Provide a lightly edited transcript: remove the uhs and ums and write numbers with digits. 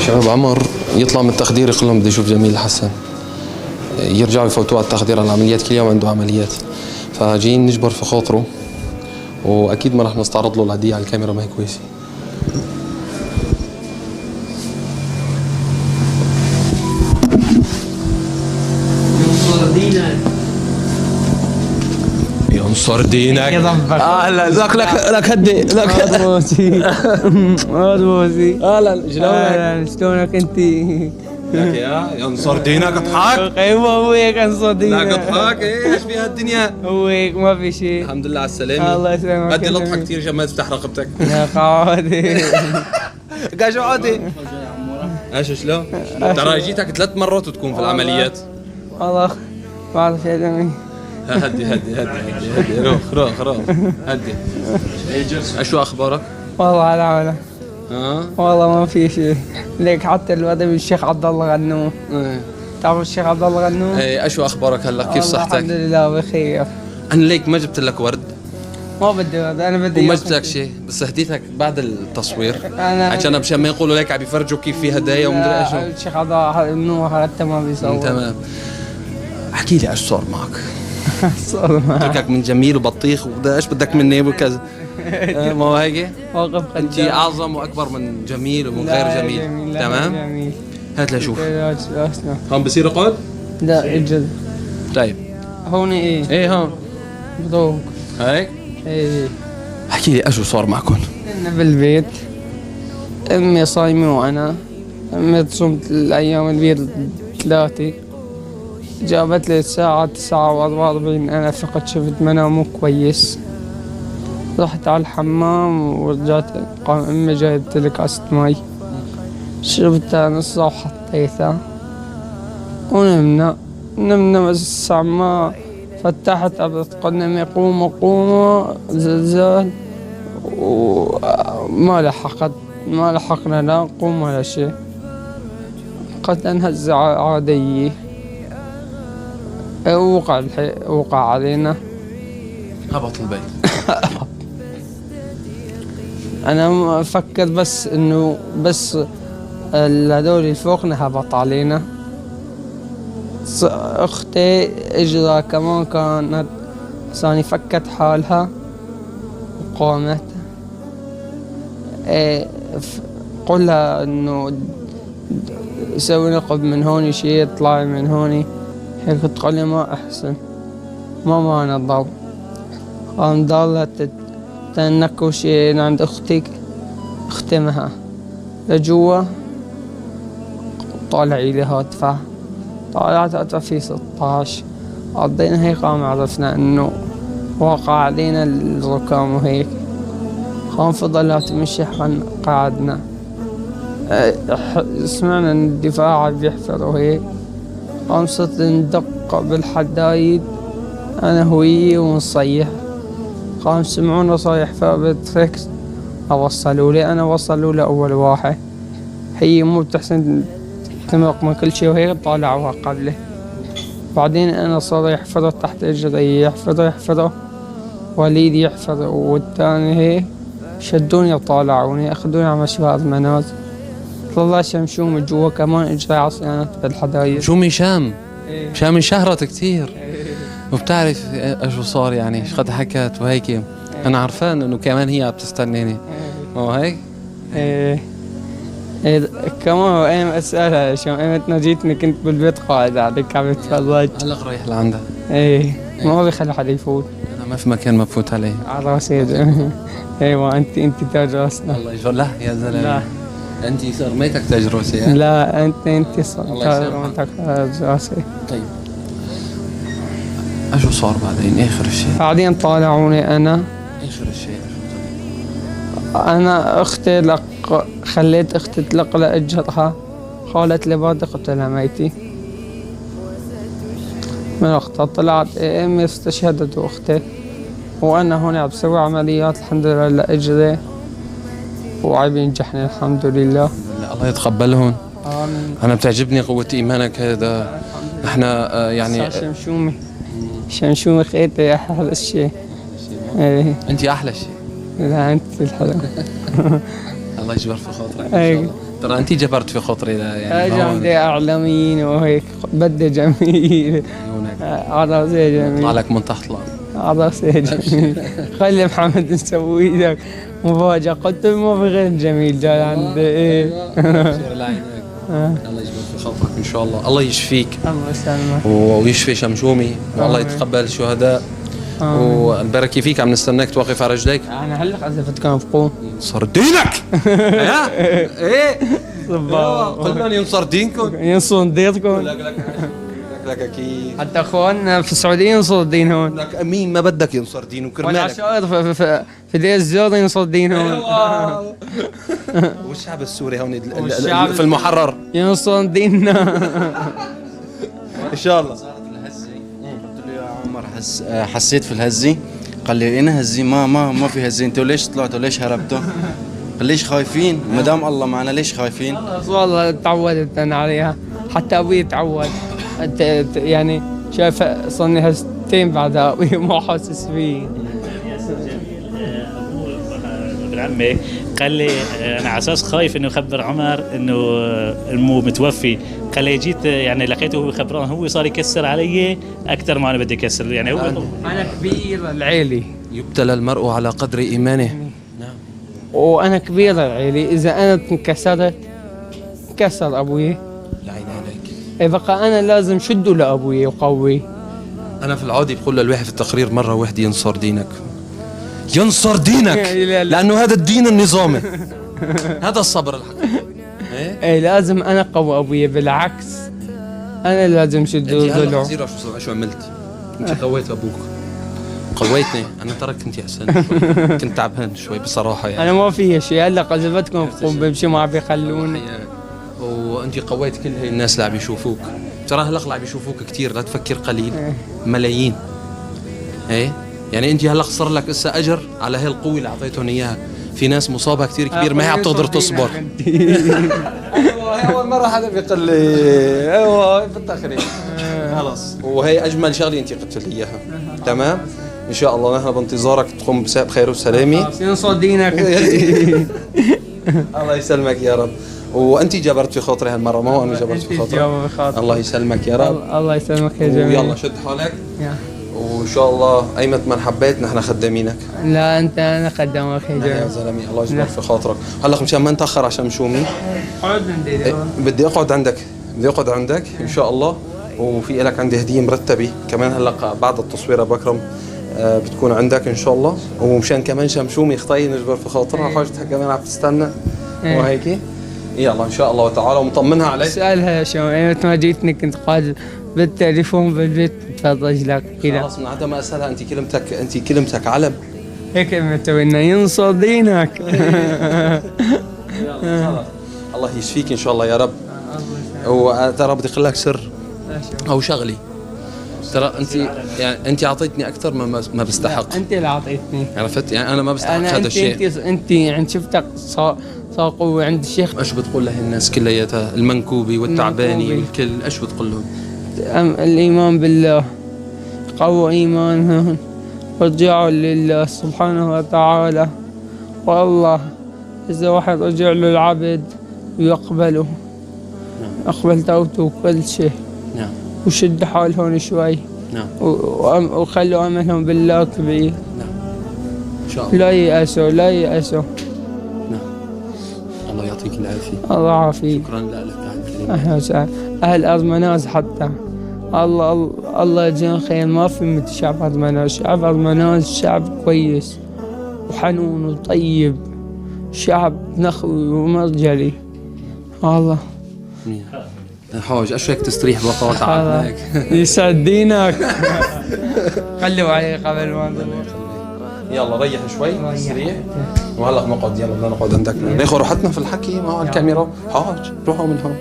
شباب عمر يطلع من التخدير يقول لهم بدي اشوف جميل حسن، يرجعوا يفوتوا على التخدير على العمليات، كل يوم عنده عمليات، فجايين نجبر في خاطره، واكيد ما رح نستعرض له الهديه على الكاميرا، ما هي كويسه. ينصر دينك لا لك هدي لك بوسي بوسي اهلا شلونك انت؟ لك يا ينصر دينك اضحك. ايوه هو هيك انصر دينك. لك اضحك، ايش في هالدنيا؟ هو هيك ما في شيء. الحمد لله على السلامة. الله يسلمك. بدي لطخة كثير عشان ما تفتح رقبتك. يا قاعدة قاعد عادي. ايش شلون؟ ترى جيتك 3 مرات وتكون في العمليات. والله بعرف يا دمي. هدي روح هدي. شو اخبارك؟ والله على عالم. ها؟ والله ما في شيء. ليك حتى الواد الشيخ عبد الله غنوم. تعرف الشيخ عبد الله غنوم؟ ايه شو اخبارك هلا؟ كيف صحتك؟ الحمد لله بخير. انا ليك ما جبت لك ورد. ما بدي ورد، انا بدي وما جبت لك شيء، بس هديتك بعد التصوير أنا عشان مشان ما يقولوا لك عم بيفرجوا كيف في هدايا ومدري ايش. الشيخ عبد الله انه حتى ما بيصور. تمام. احكي لي ايش صار معك؟ صار معك تركك من جميل وبطيخ وبدا ايش بدك مني وكذا. ما هو هيك؟ موقف انت اعظم واكبر من جميل ومن غير جميل. تمام؟ جميل. هات لشوف. لا هون بصير اقعد؟ لا اجل. طيب هون ايه؟ ايه هون بضوق. هيك؟ ايه. احكي لي ايش صار معكم؟ كنا بالبيت، امي صايمه وانا، امي تصوم الايام البيض 3، جابت لي الساعة 9:44، انا فقط شفت منام مو كويس، رحت على الحمام ورجعت، قام امي جايبت لي كاسة مي، شربتها نصها وحطيتها ونمنا بس الساعة ما فتحت أبد قلنا أمي قوموا زلزال، وما لحقنا لا نقوم ولا شيء، قد انهز عادية. وقع علينا، هبط البيت. أنا أفكر بس إنه بس هذول اللي فوقنا هبط علينا. أختي إجرا كمان كانت ثاني فكت حالها وقامت. قلها إنه سوي نقب من هوني شيء، اطلعي من هوني، هيك تقولي ما أحسن ما معنا ضوء. قام ضلت تنكو شيء عند أختي اختمها لجوا، طالعي لي هاتفها، طالعت هاتفها في 16، قضينا هيك. قام عرفنا إنه وقع علينا الركام وهيك، قام فضلات مشي قعدنا، سمعنا ان الدفاع بيحفر وهيك، قام صرت ندق بالحدايد انا هوية ونصيح، قام سمعونا صايح فبتركت اوصلوا لي، انا وصلوا لي اول واحد، هي مو بتحسن تمرق من كل شيء وهيك طالعوها قبله، بعدين انا صار يحفروا تحت اجري، يحفروا وليد يحفر والثاني هيك، شدوني وطالعوني اخذوني على مشوار منازل، طلع شمشوم جوا كمان اجري عصيانات بالحدايد. شو شام؟ إيه. شام انشهرت كثير. إيه. وبتعرف ايش صار يعني، ايش قد حكت وهيك. إيه. انا عرفان انه كمان هي عم تستناني. مو هيك؟ ايه إيه كمان ايام اسالها شو ايمتى جيتني كنت بالبيت قاعد عليك عم بتفرج. هلا رايح لعندها. ايه ما بيخلي حدا يفوت. انا ما في مكان ما بفوت عليه. على راسي. ايوه انت تاج راسنا. الله يجبر. لا يا زلمه. لا انت رميتك تاج راسي يعني. لا انت الله تاج راسي. طيب ايش صار بعدين؟ اخر شيء بعدين طالعوني انا. اخر شيء انا اختي خليت اختي تلق لاجرها، قالت لي بعد قتلها ميتي من اختها، طلعت امي استشهدت واختي، وانا هون عم بسوي عمليات الحمد لله لاجري وعم ينجحني الحمد لله. الله يتقبلهم. امين. انا بتعجبني قوة ايمانك هذا. احنا يعني شمشومي خيتي احلى شيء. ايه انت احلى شيء. لا انت الحلو. الله يجبر في خاطرك ان شاء ايه الله. ترى انت جبرت في خاطري يعني اجى عندي اعلاميين وهيك بده جميل عراسي جميل يطلع لك من تحت الارض. عراسي جميل خلي محمد نسوي لك مفاجأة. قلت له ما في غير جميل جاي عندي ايه. الله يجبر في خاطرك ان شاء الله، الله يشفيك الله يسلمك ويشفي شمشومي والله يتقبل الشهداء والبركه فيك. عم نستناك توقف على رجليك. انا هلا عزفتكم بقوم صار دينك. ها ايه قل لهم ينصر دينكم ينصون دينكم. لك اكيد حتى اخواننا في السعوديه ينصر دين هون. لك امين ما بدك ينصر دين وكرمالك. والعشائر في دير الزور ينصر دين هون. والشعب السوري هون في المحرر ينصر ديننا. ان شاء الله. قلت له يا عمر حسيت في الهزه؟ قال لي اين هزي؟ ما في هزي. انتوا ليش طلعتوا؟ ليش هربتوا؟ قال ليش خايفين؟ ما دام الله معنا ليش خايفين؟ والله تعودت انا عليها، حتى ابوي تعود. يعني شايف صرني هزتين بعد ابوي ما حاسس فيه. ابن عمي قال لي انا على اساس خايف انه يخبر عمر انه امه متوفي. قال لي جيت يعني لقيته هو خبران، هو صار يكسر علي اكثر ما انا بدي اكسر. يعني هو انا كبير العيلة، يبتلى المرء على قدر ايمانه. نعم. وانا كبير العيلة، اذا انا انكسرت كسر ابوي. لا عيني عليك. بقى انا لازم شده لابوي وقوي. انا في العادي بقول للواحد في التقرير مره واحده ينصر دينك، ينصر دينك لانه هذا الدين النظامي. هذا الصبر الحقيقي. ايه لازم انا قوي ابوي، بالعكس انا لازم شده ضلعه. شو عملت؟ انت قويت ابوك، قويتني انا. ترى كنت احسن كنت تعبان شوي بصراحه يعني. انا ما في شيء، هلا قذفتكم بقوم بمشي ما عم بيخلوني. وانت قويت كل هي الناس اللي عم يشوفوك. ترى هلا اللي عم يشوفوك كثير، لا تفكر قليل، ملايين. ايه يعني انت هلا صار لك اسا اجر على هي القوه اللي اعطيتهم اياها. في ناس مصابه كثير كبير ما هي عم تقدر تصبر. ايوه اول مره حدا بيقول لي ايوه بالتخريج خلص. وهي اجمل شغله انت قلت لي اياها. تمام ان شاء الله نحن بانتظارك تقوم بخير وسلامه. ينصر دينك. الله يسلمك يا رب. وانت جبرت في خاطري هالمره، ما هو انا جبرت في خاطري. الله يسلمك يا رب. الله يسلمك يا جميل. ويلا شد حالك وان شاء الله ايمت ما حبيت نحن خدامينك. لا انت انا خدامك يا جميل يا زلمه. الله يجبر في خاطرك. هلا مشان ما نتاخر عشان مشومي اقعد عندي. بدي اقعد عندك، بدي اقعد عندك ان شاء الله. وفي لك عندي هديه مرتبه كمان هلا بعد التصوير بكرم بتكون عندك ان شاء الله. ومشان كمان شمشومي خطي نجبر في خاطرها حاجتها كمان عم تستنى وهيك. يلا ان شاء الله تعالى ومطمنها عليك. اسالها يا شو ايمت ما جيتني كنت قاعد بالتليفون بالبيت بفضل رجلك كذا. خلاص من عدم ما اسالها. انت كلمتك علم هيك متى انه ينصر دينك. الله يشفيك ان شاء الله يا رب. وترى بدي اقول لك سر او شغلي. ترى انت اعطيتني اكثر ما بستحق. انت اللي اعطيتني، عرفت يعني انا ما بستحق هذا الشيء. انت يعني شفتك صار قوي عند الشيخ. ايش بتقول له الناس كلياتها المنكوبي والتعباني والكل؟ ايش بتقول لهم؟ الايمان بالله، قووا ايمانهم، رجعوا لله سبحانه وتعالى. والله اذا واحد رجع له العبد ويقبله اقبل توبته وكل شيء. نعم. وشد حالهم شوي. نعم. وخلوا املهم بالله كبير. نعم ان شاء الله. لا يأسوا. نعم. الله يعطيك العافيه. الله يعافيك. شكرا لك على الكلمه. اهلا وسهلا. اهل ارض مناز حتى الله يجزيهم خير. ما في مثل شعب ارض مناز. شعب ارض مناز شعب كويس وحنون وطيب، شعب نخوي ومرجلي. الله حاج اشويك تستريح بقى وتعب هيك. يسعد دينك. خلوا عليه قبل ما نروح. يلا ريح شوي استريح وهلا نقعد. يلا بدنا نقعد عندك ناخذ راحتنا في الحكي مع الكاميرا. حاج روحوا من هون.